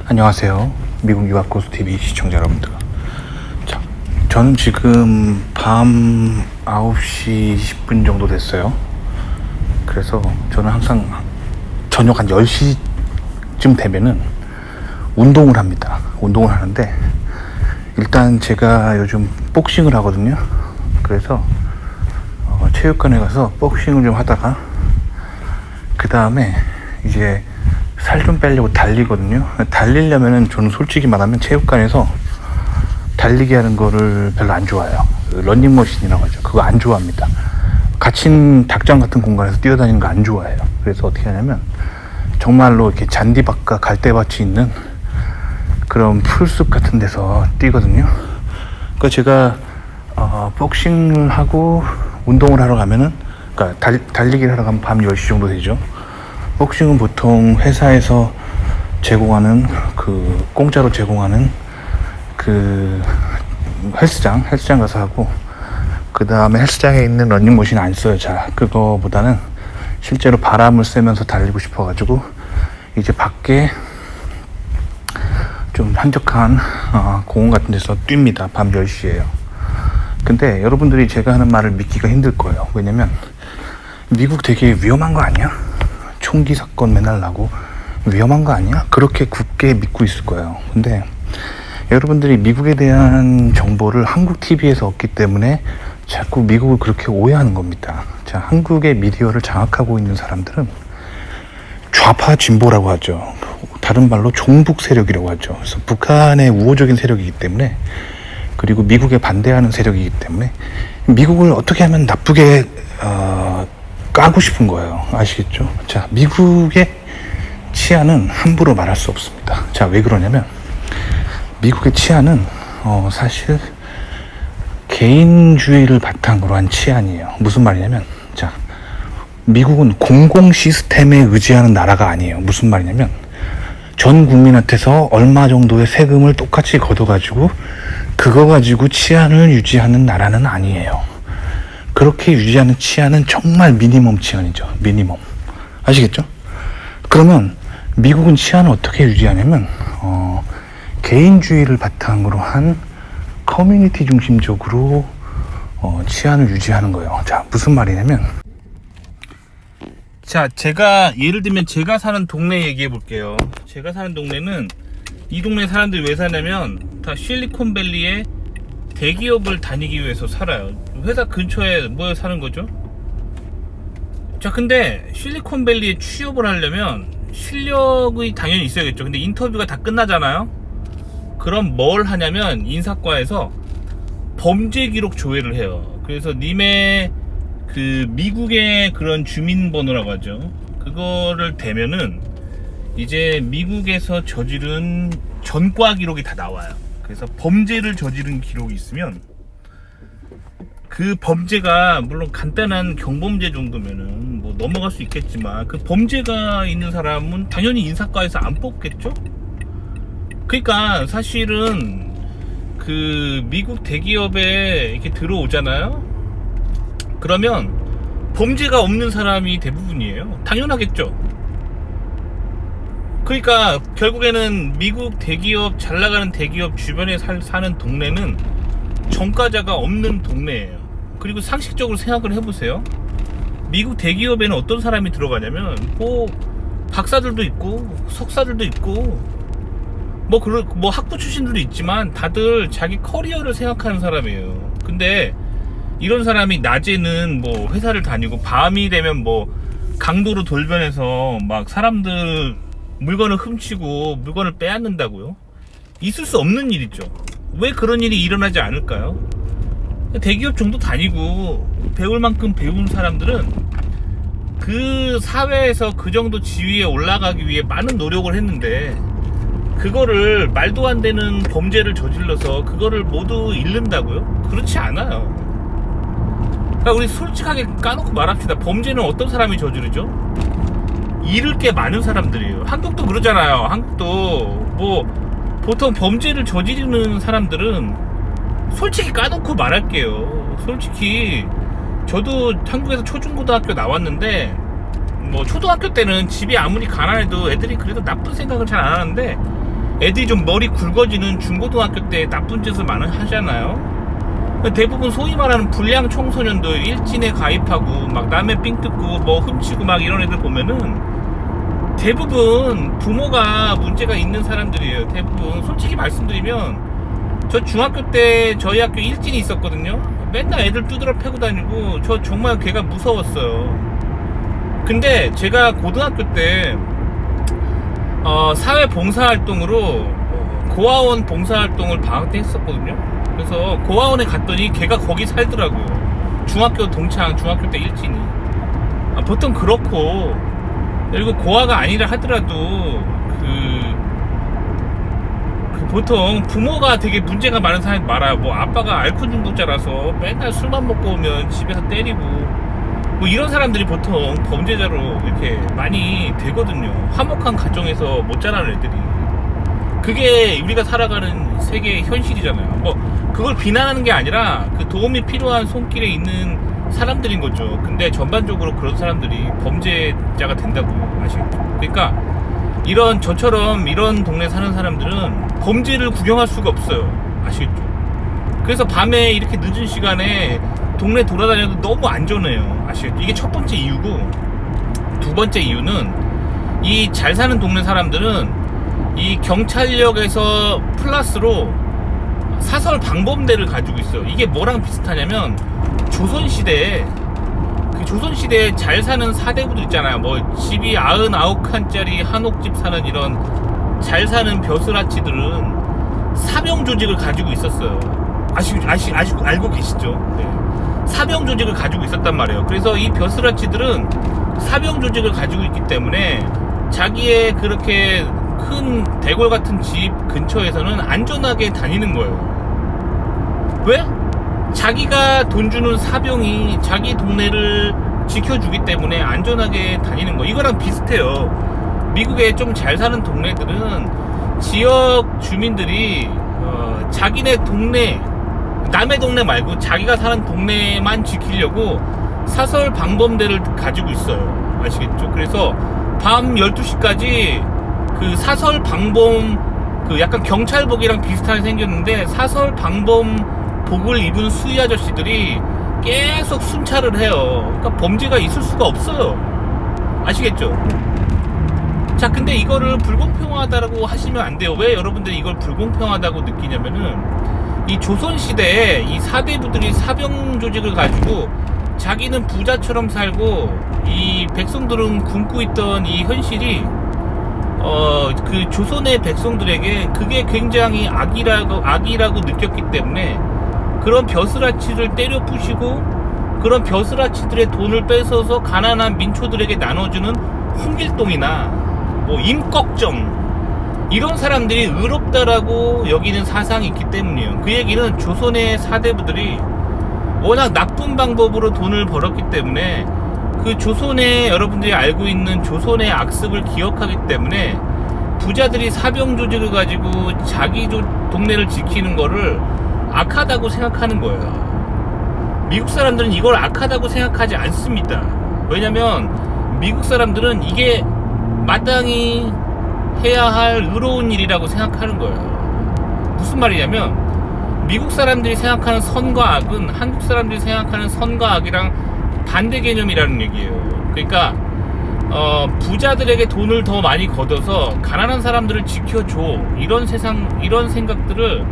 안녕하세요. 미국 유학고수TV 시청자 여러분들. 자, 저는 지금 밤 9시 10분 정도 됐어요. 그래서 저는 항상 저녁 한 10시쯤 되면은 운동을 합니다. 운동을 하는데, 일단 제가 요즘 복싱을 하거든요. 그래서 체육관에 가서 복싱을 좀 하다가, 그 다음에 이제 살 좀 빼려고 달리거든요. 달리려면은 저는 솔직히 말하면 체육관에서 달리기 하는 거를 별로 안 좋아해요. 러닝머신이라고 하죠. 그거 안 좋아합니다. 갇힌 닭장 같은 공간에서 뛰어다니는 거 안 좋아해요. 그래서 어떻게 하냐면 정말로 이렇게 잔디밭과 갈대밭이 있는 그런 풀숲 같은 데서 뛰거든요. 그러니까 제가 복싱을 하고 운동을 하러 가면은, 그러니까 달리기를 하러 가면 밤 10시 정도 되죠. 복싱은 보통 회사에서 제공하는, 공짜로 제공하는 헬스장 가서 하고, 그 다음에 헬스장에 있는 러닝머신 안 써요. 잘. 그거보다는 실제로 바람을 쐬면서 달리고 싶어가지고 이제 밖에 좀 한적한 공원 같은 데서 뜁니다. 밤 10시에요. 근데 여러분들이 제가 하는 말을 믿기가 힘들 거예요. 왜냐면 미국 되게 위험한 거 아니야? 총기 사건 맨날 나고 위험한 거 아니야? 그렇게 굳게 믿고 있을 거예요. 근데 여러분들이 미국에 대한 정보를 한국 TV에서 얻기 때문에 자꾸 미국을 그렇게 오해하는 겁니다. 자, 한국의 미디어를 장악하고 있는 사람들은 좌파 진보라고 하죠. 다른 말로 종북 세력이라고 하죠. 그래서 북한의 우호적인 세력이기 때문에, 그리고 미국에 반대하는 세력이기 때문에 미국을 어떻게 하면 나쁘게 까고 싶은 거예요. 아시겠죠? 자, 미국의 치안은 함부로 말할 수 없습니다. 자, 왜 그러냐면 미국의 치안은 사실 개인주의를 바탕으로 한 치안이에요. 무슨 말이냐면, 자, 미국은 공공 시스템에 의지하는 나라가 아니에요. 무슨 말이냐면 전 국민한테서 얼마 정도의 세금을 똑같이 걷어가지고 그거 가지고 치안을 유지하는 나라는 아니에요. 그렇게 유지하는 치안은 정말 미니멈 치안이죠. 미니멈. 아시겠죠? 그러면 미국은 치안을 어떻게 유지하냐면 개인주의를 바탕으로 한 커뮤니티 중심적으로 치안을 유지하는 거예요. 자, 무슨 말이냐면, 자, 제가 예를 들면 제가 사는 동네 얘기해 볼게요. 제가 사는 동네는, 이 동네 사람들이 왜 사냐면 다 실리콘밸리에 대기업을 다니기 위해서 살아요. 회사 근처에 모여 사는 거죠. 자, 근데 실리콘밸리에 취업을 하려면 실력이 당연히 있어야겠죠. 근데 인터뷰가 다 끝나잖아요. 그럼 뭘 하냐면 인사과에서 범죄 기록 조회를 해요. 그래서 님의 미국의 그런 주민번호라고 하죠. 그거를 대면은 이제 미국에서 저지른 전과 기록이 다 나와요. 그래서 범죄를 저지른 기록이 있으면 그 범죄가 물론 간단한 경범죄 정도면은 뭐 넘어갈 수 있겠지만, 그 범죄가 있는 사람은 당연히 인사과에서 안 뽑겠죠. 그러니까 사실은 미국 대기업에 이렇게 들어오잖아요. 그러면 범죄가 없는 사람이 대부분이에요. 당연하겠죠. 그러니까 결국에는 미국 대기업, 잘 나가는 대기업 주변에 사는 동네는 전과자가 없는 동네예요. 그리고 상식적으로 생각을 해보세요. 미국 대기업에는 어떤 사람이 들어가냐면 박사들도 있고 석사들도 있고 뭐 학부 출신들도 있지만 다들 자기 커리어를 생각하는 사람이에요. 근데 이런 사람이 낮에는 뭐 회사를 다니고 밤이 되면 뭐 강도로 돌변해서 막 사람들 물건을 훔치고 물건을 빼앗는다고요? 있을 수 없는 일이죠. 왜 그런 일이 일어나지 않을까요? 대기업 정도 다니고 배울 만큼 배운 사람들은 그 사회에서 그 정도 지위에 올라가기 위해 많은 노력을 했는데, 그거를 말도 안 되는 범죄를 저질러서 그거를 모두 잃는다고요? 그렇지 않아요. 그러니까 우리 솔직하게 까놓고 말합시다. 범죄는 어떤 사람이 저지르죠? 잃을 게 많은 사람들이에요. 한국도 그러잖아요. 한국도 뭐 보통 범죄를 저지르는 사람들은, 솔직히 까놓고 말할게요. 솔직히 저도 한국에서 초중고등학교 나왔는데, 뭐 초등학교 때는 집이 아무리 가난해도 애들이 그래도 나쁜 생각을 잘 안 하는데, 애들이 좀 머리 굵어지는 중고등학교 때 나쁜 짓을 많이 하잖아요. 대부분 소위 말하는 불량 청소년들, 일진에 가입하고 막 남의 삥 뜯고 뭐 훔치고 막 이런 애들 보면은 대부분 부모가 문제가 있는 사람들이에요. 대부분 솔직히 말씀드리면 저 중학교 때 저희 학교 일진이 있었거든요. 맨날 애들 두드러 패고 다니고 저 정말 걔가 무서웠어요. 근데 제가 고등학교 때 사회 봉사활동으로 고아원 봉사활동을 방학 때 했었거든요. 그래서 고아원에 갔더니 걔가 거기 살더라고요. 중학교 동창, 중학교 때 일진이. 보통 그렇고, 그리고 고아가 아니라 하더라도 보통 부모가 되게 문제가 많은 사람이 많아요. 뭐 아빠가 알코올 중독자라서 맨날 술만 먹고 오면 집에서 때리고 뭐 이런 사람들이 보통 범죄자로 이렇게 많이 되거든요. 화목한 가정에서 못 자라는 애들이. 그게 우리가 살아가는 세계의 현실이잖아요. 뭐 그걸 비난하는 게 아니라 그 도움이 필요한 손길에 있는 사람들인 거죠. 근데 전반적으로 그런 사람들이 범죄자가 된다고요. 아시겠죠? 그러니까 이런 저처럼 이런 동네 사는 사람들은 범죄를 구경할 수가 없어요. 아시겠죠? 그래서 밤에 이렇게 늦은 시간에 동네 돌아다녀도 너무 안전해요. 아시겠죠? 이게 첫 번째 이유고, 두 번째 이유는 이 잘 사는 동네 사람들은 이 경찰력에서 플러스로 사설 방범대를 가지고 있어요. 이게 뭐랑 비슷하냐면 조선시대에 조선시대에 잘 사는 사대부들 있잖아요. 뭐 집이 99칸짜리 한옥집 사는 이런 잘 사는 벼슬아치들은 사병 조직을 가지고 있었어요. 알고 계시죠? 네. 사병 조직을 가지고 있었단 말이에요. 그래서 이 벼슬아치들은 사병 조직을 가지고 있기 때문에 자기의 그렇게 큰 대궐 같은 집 근처에서는 안전하게 다니는 거예요. 왜? 자기가 돈 주는 사병이 자기 동네를 지켜주기 때문에 안전하게 다니는 거. 이거랑 비슷해요. 미국에 좀 잘 사는 동네들은 지역 주민들이 자기네 동네, 남의 동네 말고 자기가 사는 동네만 지키려고 사설 방범대를 가지고 있어요. 아시겠죠? 그래서 밤 12시까지 그 사설 방범, 그 약간 경찰복이랑 비슷하게 생겼는데 사설 방범 복을 입은 수위 아저씨들이 계속 순찰을 해요. 그러니까 범죄가 있을 수가 없어요. 아시겠죠? 자, 근데 이거를 불공평하다고 하시면 안 돼요. 왜 여러분들이 이걸 불공평하다고 느끼냐면은 이 조선시대에 이 사대부들이 사병 조직을 가지고 자기는 부자처럼 살고 이 백성들은 굶고 있던 이 현실이 그 조선의 백성들에게 그게 굉장히 악이라고 느꼈기 때문에 그런 벼슬아치를 때려 부시고 그런 벼슬아치들의 돈을 뺏어서 가난한 민초들에게 나눠주는 홍길동이나 뭐 임꺽정 이런 사람들이 의롭다라고 여기는 사상이 있기 때문이에요. 그 얘기는 조선의 사대부들이 워낙 나쁜 방법으로 돈을 벌었기 때문에 그 조선의 여러분들이 알고 있는 조선의 악습을 기억하기 때문에 부자들이 사병 조직을 가지고 자기 동네를 지키는 거를 악하다고 생각하는 거예요. 미국 사람들은 이걸 악하다고 생각하지 않습니다. 왜냐면 미국 사람들은 이게 마땅히 해야 할 의로운 일이라고 생각하는 거예요. 무슨 말이냐면 미국 사람들이 생각하는 선과 악은 한국 사람들이 생각하는 선과 악이랑 반대 개념이라는 얘기예요. 그러니까 부자들에게 돈을 더 많이 걷어서 가난한 사람들을 지켜줘, 이런 생각들을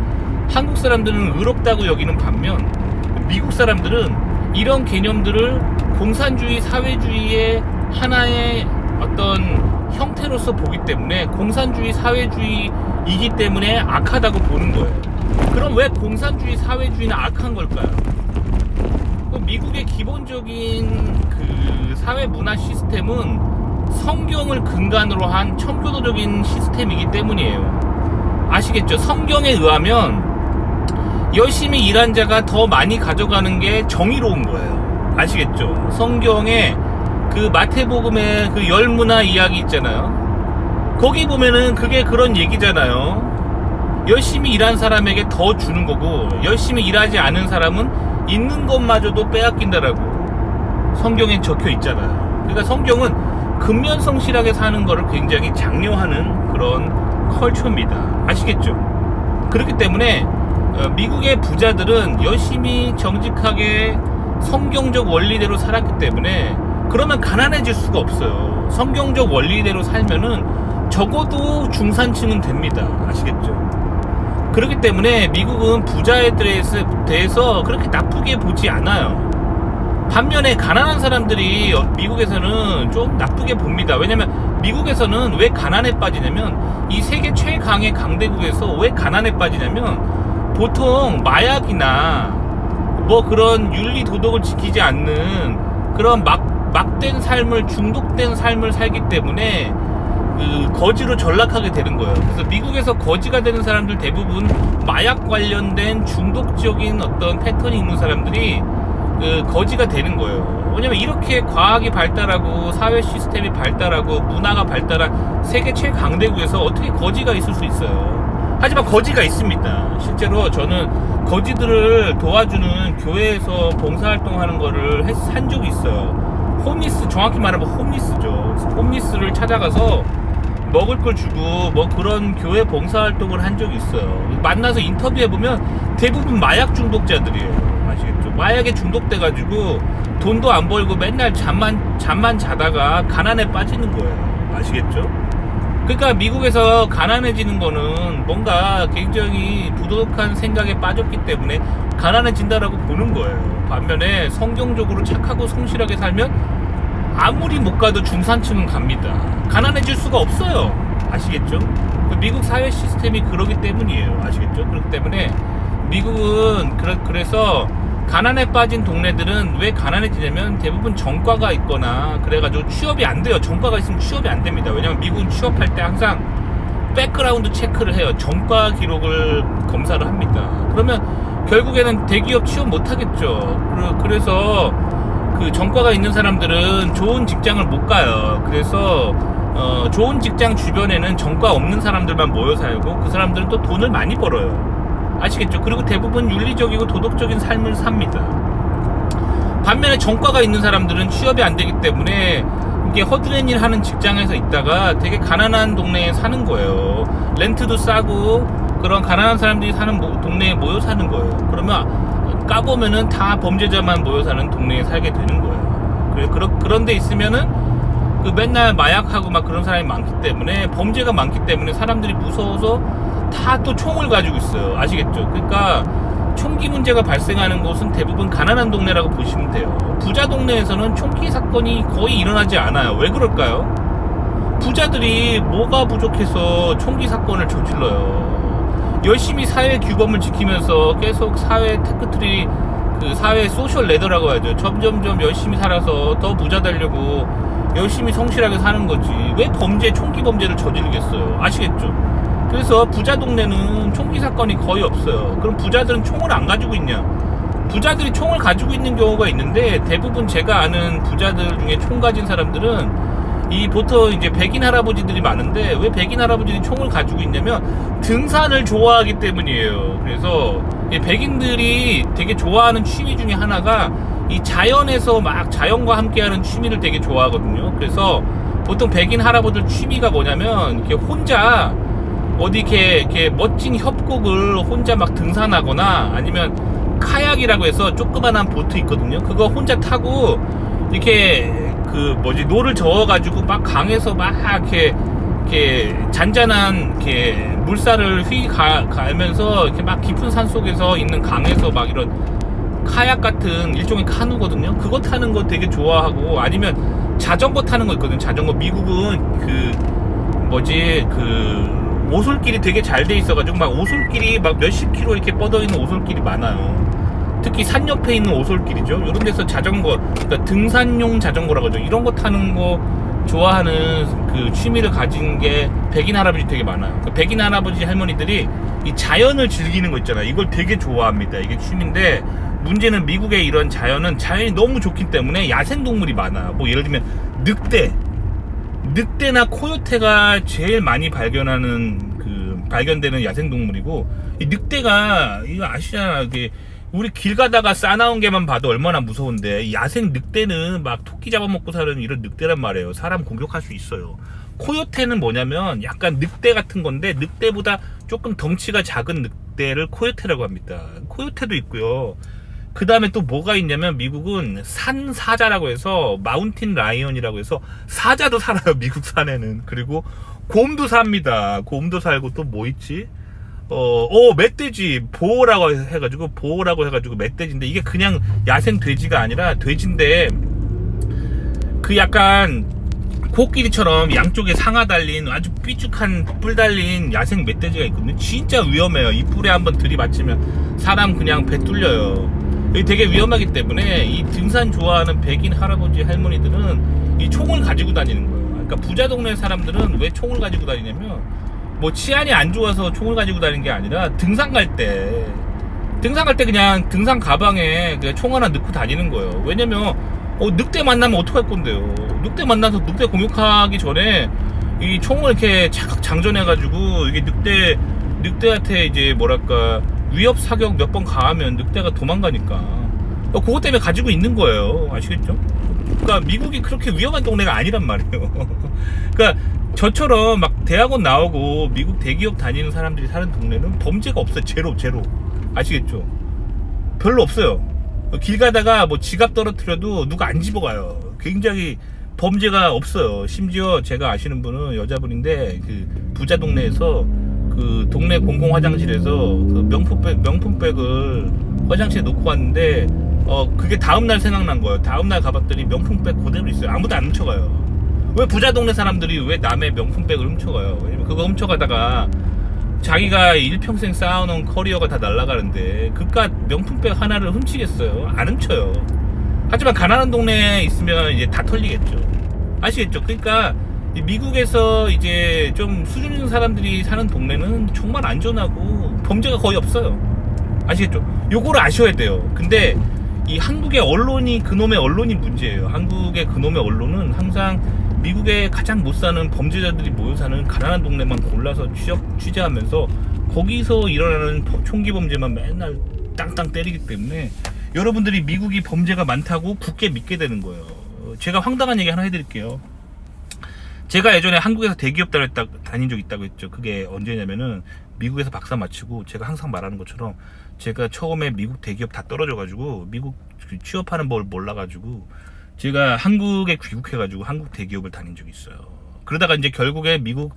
한국 사람들은 의롭다고 여기는 반면 미국 사람들은 이런 개념들을 공산주의 사회주의의 하나의 어떤 형태로서 보기 때문에 공산주의 사회주의이기 때문에 악하다고 보는 거예요. 그럼 왜 공산주의 사회주의는 악한 걸까요? 미국의 기본적인 그 사회 문화 시스템은 성경을 근간으로 한 청교도적인 시스템이기 때문이에요. 아시겠죠? 성경에 의하면 열심히 일한 자가 더 많이 가져가는 게 정의로운 거예요. 아시겠죠? 성경에 그 마태복음의 그 열문화 이야기 있잖아요. 거기 보면은 그게 그런 얘기잖아요. 열심히 일한 사람에게 더 주는 거고 열심히 일하지 않은 사람은 있는 것마저도 빼앗긴다라고 성경에 적혀 있잖아요. 그러니까 성경은 근면성실하게 사는 거를 굉장히 장려하는 그런 컬처입니다. 아시겠죠? 그렇기 때문에 미국의 부자들은 열심히 정직하게 성경적 원리대로 살았기 때문에 그러면 가난해질 수가 없어요. 성경적 원리대로 살면은 적어도 중산층은 됩니다. 아시겠죠? 그렇기 때문에 미국은 부자에 대해서 그렇게 나쁘게 보지 않아요. 반면에 가난한 사람들이 미국에서는 좀 나쁘게 봅니다. 왜냐면 미국에서는 왜 가난에 빠지냐면 이 세계 최강의 강대국에서 왜 가난에 빠지냐면 보통 마약이나 뭐 그런 윤리 도덕을 지키지 않는 그런 막된 삶을 중독된 삶을 살기 때문에 그 거지로 전락하게 되는 거예요. 그래서 미국에서 거지가 되는 사람들 대부분 마약 관련된 중독적인 어떤 패턴이 있는 사람들이 그 거지가 되는 거예요. 왜냐면 이렇게 과학이 발달하고 사회 시스템이 발달하고 문화가 발달한 세계 최강대국에서 어떻게 거지가 있을 수 있어요. 하지만 거지가 있습니다. 실제로 저는 거지들을 도와주는 교회에서 봉사활동하는 거를 한 적이 있어요. 홈리스, 정확히 말하면 홈리스죠. 홈리스를 찾아가서 먹을 걸 주고 뭐 그런 교회 봉사활동을 한 적이 있어요. 만나서 인터뷰해보면 대부분 마약 중독자들이에요. 아시겠죠? 마약에 중독돼가지고 돈도 안 벌고 맨날 잠만 자다가 가난에 빠지는 거예요. 아시겠죠? 그러니까 미국에서 가난해지는 거는 뭔가 굉장히 부도덕한 생각에 빠졌기 때문에 가난해진다라고 보는 거예요. 반면에 성경적으로 착하고 성실하게 살면 아무리 못 가도 중산층은 갑니다. 가난해질 수가 없어요. 아시겠죠? 미국 사회 시스템이 그러기 때문이에요. 아시겠죠? 그렇기 때문에 미국은 그래서 가난에 빠진 동네들은 왜 가난해지냐면 대부분 전과가 있거나 그래가지고 취업이 안 돼요. 전과가 있으면 취업이 안 됩니다. 왜냐면 미국은 취업할 때 항상 백그라운드 체크를 해요. 전과 기록을 검사를 합니다. 그러면 결국에는 대기업 취업 못 하겠죠. 그래서 그 전과가 있는 사람들은 좋은 직장을 못 가요. 그래서 좋은 직장 주변에는 전과 없는 사람들만 모여 살고 그 사람들은 또 돈을 많이 벌어요. 아시겠죠? 그리고 대부분 윤리적이고 도덕적인 삶을 삽니다. 반면에 전과가 있는 사람들은 취업이 안 되기 때문에 이게 허드렛 일 하는 직장에서 있다가 되게 가난한 동네에 사는 거예요. 렌트도 싸고 그런 가난한 사람들이 사는 동네에 모여 사는 거예요. 그러면 까보면은 다 범죄자만 모여 사는 동네에 살게 되는 거예요. 그런 데 있으면은 그 맨날 마약하고 막 그런 사람이 많기 때문에 범죄가 많기 때문에 사람들이 무서워서 다 또 총을 가지고 있어요. 아시겠죠? 그러니까 총기 문제가 발생하는 곳은 대부분 가난한 동네라고 보시면 돼요. 부자 동네에서는 총기 사건이 거의 일어나지 않아요. 왜 그럴까요? 부자들이 뭐가 부족해서 총기 사건을 저질러요. 열심히 사회 규범을 지키면서 계속 사회 테크트리, 그 사회 소셜 레더라고 하죠. 점점점 열심히 살아서 더 부자 되려고 열심히 성실하게 사는 거지. 왜 총기 범죄를 저지르겠어요? 아시겠죠? 그래서 부자 동네는 총기 사건이 거의 없어요. 그럼 부자들은 총을 안 가지고 있냐? 부자들이 총을 가지고 있는 경우가 있는데 대부분 제가 아는 부자들 중에 총 가진 사람들은 보통 이제 백인 할아버지들이 많은데 왜 백인 할아버지들이 총을 가지고 있냐면 등산을 좋아하기 때문이에요. 그래서 백인들이 되게 좋아하는 취미 중에 하나가 이 자연에서 막 자연과 함께하는 취미를 되게 좋아하거든요. 그래서 보통 백인 할아버지들 취미가 뭐냐면 이렇게 혼자 어디 이렇게 멋진 협곡을 혼자 막 등산하거나 아니면 카약이라고 해서 조그만한 보트 있거든요. 그거 혼자 타고 이렇게 노를 저어가지고 막 강에서 막 이렇게 잔잔한 이렇게 물살을 가면서 이렇게 막 깊은 산 속에서 있는 강에서 막 이런 카약 같은 일종의 카누거든요. 그거 타는 거 되게 좋아하고 아니면 자전거 타는 거 있거든요. 자전거 미국은 오솔길이 되게 잘 돼 있어가지고 막 오솔길이 막 몇십 킬로 이렇게 뻗어 있는 오솔길이 많아요. 특히 산 옆에 있는 오솔길이죠. 이런 데서 자전거, 그러니까 등산용 자전거라고 하죠. 이런 거 타는 거 좋아하는 그 취미를 가진 게 백인 할아버지 되게 많아요. 그 백인 할아버지 할머니들이 이 자연을 즐기는 거 있잖아요. 이걸 되게 좋아합니다. 이게 취미인데 문제는 미국의 이런 자연이 너무 좋기 때문에 야생동물이 많아요. 뭐 예를 들면 늑대나 코요테가 제일 많이 발견되는 야생동물이고, 이 늑대가, 이거 아시잖아. 우리 길 가다가 싸나운 개만 봐도 얼마나 무서운데, 야생 늑대는 막 토끼 잡아먹고 사는 이런 늑대란 말이에요. 사람 공격할 수 있어요. 코요테는 뭐냐면 약간 늑대 같은 건데 늑대보다 조금 덩치가 작은 늑대를 코요테라고 합니다. 코요테도 있고요. 그 다음에 또 뭐가 있냐면 미국은 산사자라고 해서 마운틴 라이언이라고 해서 사자도 살아요. 미국 산에는. 그리고 곰도 삽니다. 곰도 살고 또 뭐 있지? 멧돼지 보호라고 해가지고 멧돼지인데 이게 그냥 야생 돼지가 아니라 돼지인데 그 약간 코끼리처럼 양쪽에 상아 달린 아주 삐죽한 뿔 달린 야생 멧돼지가 있거든요. 진짜 위험해요. 이 뿔에 한번 들이맞히면 사람 그냥 배 뚫려요. 이게 되게 위험하기 때문에 이 등산 좋아하는 백인 할아버지 할머니들은 이 총을 가지고 다니는 거예요. 그러니까 부자 동네 사람들은 왜 총을 가지고 다니냐면 뭐 치안이 안 좋아서 총을 가지고 다니는 게 아니라 등산 갈 때 그냥 등산 가방에 그냥 총 하나 넣고 다니는 거예요. 왜냐면 늑대 만나면 어떡할 건데요. 늑대 만나서 늑대 공격하기 전에 이 총을 이렇게 착 장전해가지고 이게 늑대한테 이제 뭐랄까 위협 사격 몇 번 가하면 늑대가 도망가니까 그것 때문에 가지고 있는 거예요. 아시겠죠? 그러니까 미국이 그렇게 위험한 동네가 아니란 말이에요. 그러니까 저처럼 막 대학원 나오고 미국 대기업 다니는 사람들이 사는 동네는 범죄가 없어요. 제로. 아시겠죠? 별로 없어요. 길 가다가 뭐 지갑 떨어뜨려도 누가 안 집어가요. 굉장히 범죄가 없어요. 심지어 제가 아시는 분은 여자분인데 그 부자 동네에서 그 동네 공공 화장실에서 그 명품백을 화장실에 놓고 왔는데 그게 다음날 생각난 거예요. 다음날 가봤더니 명품백 그대로 있어요. 아무도 안 훔쳐가요. 왜 부자 동네 사람들이 왜 남의 명품백을 훔쳐가요? 왜냐면 그거 훔쳐가다가 자기가 일평생 쌓아놓은 커리어가 다 날아가는데 그깟 명품백 하나를 훔치겠어요? 안 훔쳐요. 하지만 가난한 동네에 있으면 이제 다 털리겠죠. 아시겠죠? 그러니까 미국에서 이제 좀 수준 있는 사람들이 사는 동네는 정말 안전하고 범죄가 거의 없어요. 아시겠죠? 요거를 아셔야 돼요. 근데 이 한국의 언론이 그놈의 언론이 문제예요. 한국의 그놈의 언론은 항상 미국에 가장 못 사는 범죄자들이 모여 사는 가난한 동네만 골라서 취재하면서 거기서 일어나는 총기 범죄만 맨날 땅땅 때리기 때문에 여러분들이 미국이 범죄가 많다고 굳게 믿게 되는 거예요. 제가 황당한 얘기 하나 해드릴게요. 제가 예전에 한국에서 대기업 다닌 적 있다고 했죠. 그게 언제냐면은 미국에서 박사 마치고 제가 항상 말하는 것처럼 제가 처음에 미국 대기업 다 떨어져가지고 미국 취업하는 법을 몰라가지고 제가 한국에 귀국해가지고 한국 대기업을 다닌 적이 있어요. 그러다가 이제 결국에 미국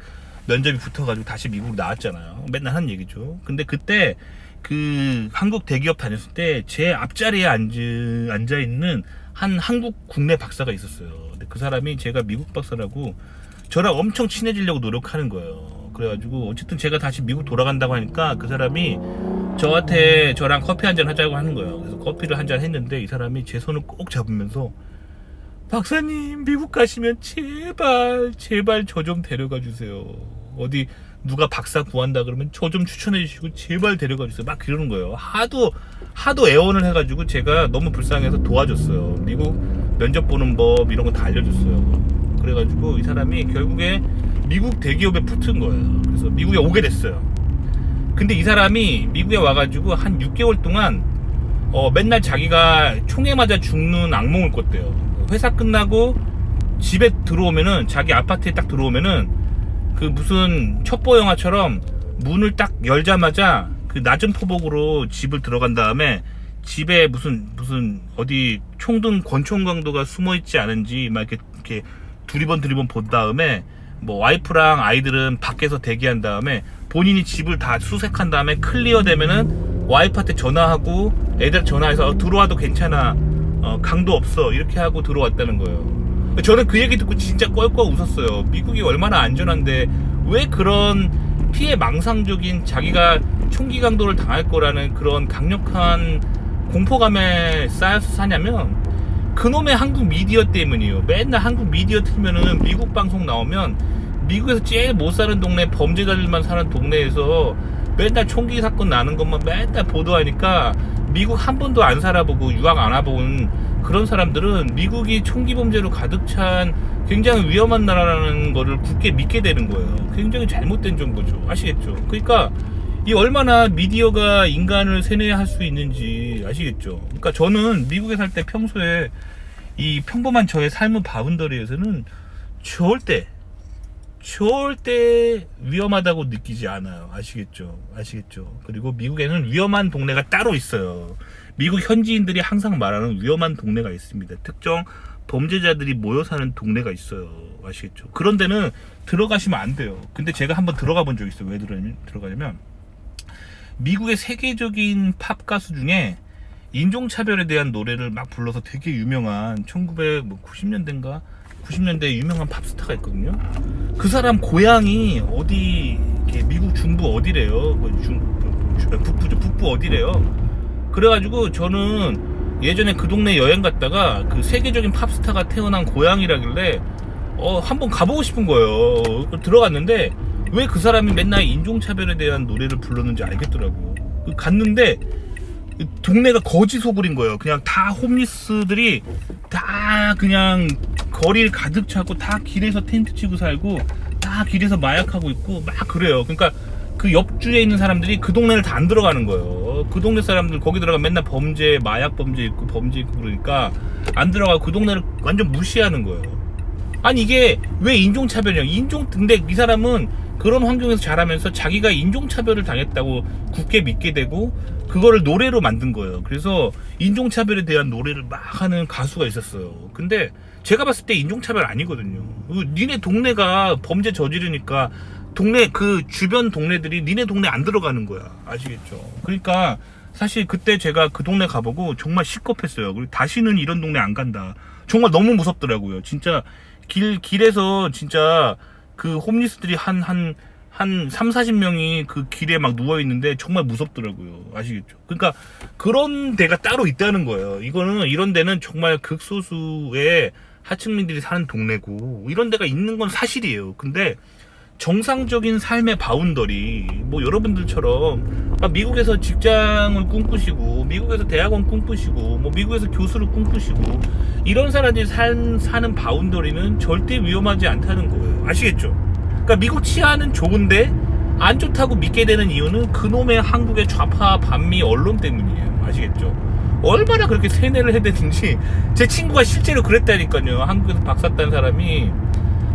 면접이 붙어가지고 다시 미국 나왔잖아요. 맨날 하는 얘기죠. 근데 그때 그 한국 대기업 다녔을 때 제 앞자리에 앉아있는 한 한국 국내 박사가 있었어요. 근데 그 사람이 제가 미국 박사라고 저랑 엄청 친해지려고 노력하는 거예요. 그래가지고 어쨌든 제가 다시 미국 돌아간다고 하니까 그 사람이 저한테 저랑 커피 한잔 하자고 하는 거예요. 그래서 커피를 한잔 했는데 이 사람이 제 손을 꼭 잡으면서 박사님 미국 가시면 제발 저 좀 데려가 주세요. 어디 누가 박사 구한다 그러면 저 좀 추천해 주시고 제발 데려가 주세요. 막 그러는 거예요. 하도 애원을 해가지고 제가 너무 불쌍해서 도와줬어요. 미국 면접 보는 법 이런 거 다 알려줬어요. 그래가지고 이 사람이 결국에 미국 대기업에 붙은 거예요. 그래서 미국에 오게 됐어요. 근데 이 사람이 미국에 와가지고 한 6개월 동안 맨날 자기가 총에 맞아 죽는 악몽을 꿨대요. 회사 끝나고 집에 들어오면은 자기 아파트에 딱 들어오면은 그 무슨 첩보 영화처럼 문을 딱 열자마자 그 낮은 포복으로 집을 들어간 다음에 집에 무슨 어디 총등 권총 강도가 숨어 있지 않은지 막 이렇게 두리번 본 다음에 뭐 와이프랑 아이들은 밖에서 대기한 다음에 본인이 집을 다 수색한 다음에 클리어 되면은 와이프한테 전화하고 애들 전화해서 들어와도 괜찮아, 강도 없어 이렇게 하고 들어왔다는 거예요. 저는 그 얘기 듣고 진짜 껄껄 웃었어요. 미국이 얼마나 안전한데 왜 그런 피해 망상적인 자기가 총기 강도를 당할 거라는 그런 강력한 공포감에 쌓여서 사냐면 그놈의 한국 미디어 때문이에요. 맨날 한국 미디어 틀면은 미국 방송 나오면 미국에서 제일 못 사는 동네 범죄자들만 사는 동네에서 맨날 총기 사건 나는 것만 맨날 보도하니까 미국 한 번도 안 살아보고 유학 안 와본 그런 사람들은 미국이 총기 범죄로 가득 찬 굉장히 위험한 나라라는 거를 굳게 믿게 되는 거예요. 굉장히 잘못된 정보죠. 아시겠죠? 그러니까 이 얼마나 미디어가 인간을 세뇌할 수 있는지 아시겠죠? 그러니까 저는 미국에 살 때 평소에 이 평범한 저의 삶의 바운더리에서는 절대 위험하다고 느끼지 않아요. 아시겠죠? 그리고 미국에는 위험한 동네가 따로 있어요. 미국 현지인들이 항상 말하는 위험한 동네가 있습니다. 특정 범죄자들이 모여 사는 동네가 있어요. 아시겠죠? 그런 데는 들어가시면 안 돼요. 근데 제가 한번 들어가 본 적 있어요. 왜 들어가냐면 미국의 세계적인 팝 가수 중에 인종차별에 대한 노래를 막 불러서 되게 유명한 1990년대인가 90년대 유명한 팝스타가 있거든요. 그 사람 고향이 어디 미국 중부 어디래요. 북부 어디래요. 그래가지고 저는 예전에 그 동네 여행 갔다가 그 세계적인 팝스타가 태어난 고향이라길래 한번 가보고 싶은 거예요. 들어갔는데 왜 그 사람이 맨날 인종차별에 대한 노래를 불렀는지 알겠더라고. 갔는데 동네가 거지 소굴인 거예요. 그냥 다 홈리스들이 다 그냥 거리를 가득 차고 다 길에서 텐트 치고 살고 다 길에서 마약하고 있고 막 그래요. 그러니까 그 옆주에 있는 사람들이 그 동네를 다 안 들어가는 거예요. 그 동네 사람들 거기 들어가면 맨날 범죄, 마약 범죄 있고 범죄 있고 그러니까 안 들어가고 그 동네를 완전 무시하는 거예요. 아니 이게 왜 인종차별이냐. 근데 이 사람은 그런 환경에서 자라면서 자기가 인종차별을 당했다고 굳게 믿게 되고 그거를 노래로 만든 거예요. 그래서 인종차별에 대한 노래를 막 하는 가수가 있었어요. 근데 제가 봤을 때 인종차별 아니거든요. 니네 동네가 범죄 저지르니까 동네 그 주변 동네들이 니네 동네 안 들어가는 거야. 아시겠죠? 그러니까 사실 그때 제가 그 동네 가보고 정말 시겁했어요. 그리고 다시는 이런 동네 안 간다. 정말 너무 무섭더라고요. 진짜 길에서 진짜 그 홈리스들이 한 30-40명이 그 길에 막 누워있는데 정말 무섭더라고요. 아시겠죠? 그러니까 그런 데가 따로 있다는 거예요. 이런 데는 정말 극소수의 하층민들이 사는 동네고 이런 데가 있는 건 사실이에요. 근데 정상적인 삶의 바운더리 뭐 여러분들처럼 미국에서 직장을 꿈꾸시고 미국에서 대학원 꿈꾸시고 뭐 미국에서 교수를 꿈꾸시고 이런 사람들이 사는 바운더리는 절대 위험하지 않다는 거예요. 아시겠죠? 그러니까 미국 치안은 좋은데 안 좋다고 믿게 되는 이유는 그놈의 한국의 좌파 반미 언론 때문이에요. 아시겠죠? 얼마나 그렇게 세뇌를 해대든지 제 친구가 실제로 그랬다니까요. 한국에서 박사 딴 사람이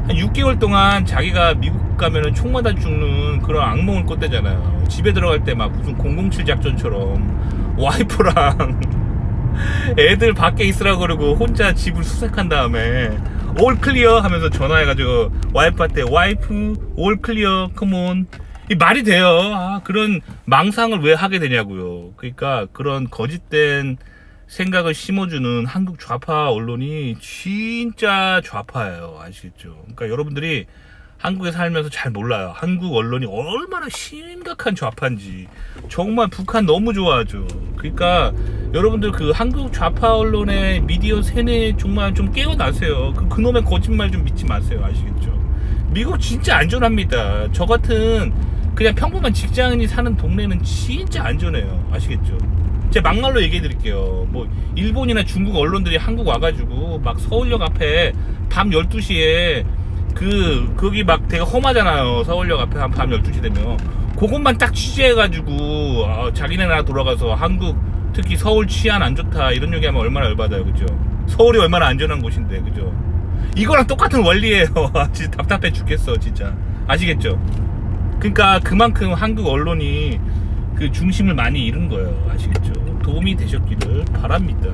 한 6개월 동안 자기가 미국 가면은 총 맞아 죽는 그런 악몽을 꿨대잖아요. 집에 들어갈 때 막 무슨 007 작전처럼 와이프랑 애들 밖에 있으라고 그러고 혼자 집을 수색한 다음에 올 클리어 하면서 전화해가지고 와이프한테 와이프 올 클리어 컴온 이 말이 돼요. 그런 망상을 왜 하게 되냐고요. 그러니까 그런 거짓된 생각을 심어주는 한국 좌파 언론이 진짜 좌파예요. 아시겠죠? 그러니까 여러분들이 한국에 살면서 잘 몰라요. 한국 언론이 얼마나 심각한 좌파인지. 정말 북한 너무 좋아하죠. 그러니까 여러분들 그 한국 좌파 언론의 미디어 세뇌 정말 좀 깨어나세요. 그놈의 거짓말 좀 믿지 마세요. 아시겠죠? 미국 진짜 안전합니다. 저 같은 그냥 평범한 직장인이 사는 동네는 진짜 안전해요. 아시겠죠? 제가 막말로 얘기해 드릴게요. 뭐 일본이나 중국 언론들이 한국 와가지고 막 서울역 앞에 밤 12시에 거기 막 되게 험하잖아요. 서울역 앞에 한 밤 12시 되면 그것만 딱 취재해가지고 자기네 나라 돌아가서 한국 특히 서울 치안 안 좋다 이런 얘기하면 얼마나 열받아요. 그죠? 서울이 얼마나 안전한 곳인데 그죠? 이거랑 똑같은 원리예요. 진짜 답답해 죽겠어 진짜. 아시겠죠? 그러니까 그만큼 한국 언론이 그 중심을 많이 잃은 거예요. 아시겠죠? 도움이 되셨기를 바랍니다.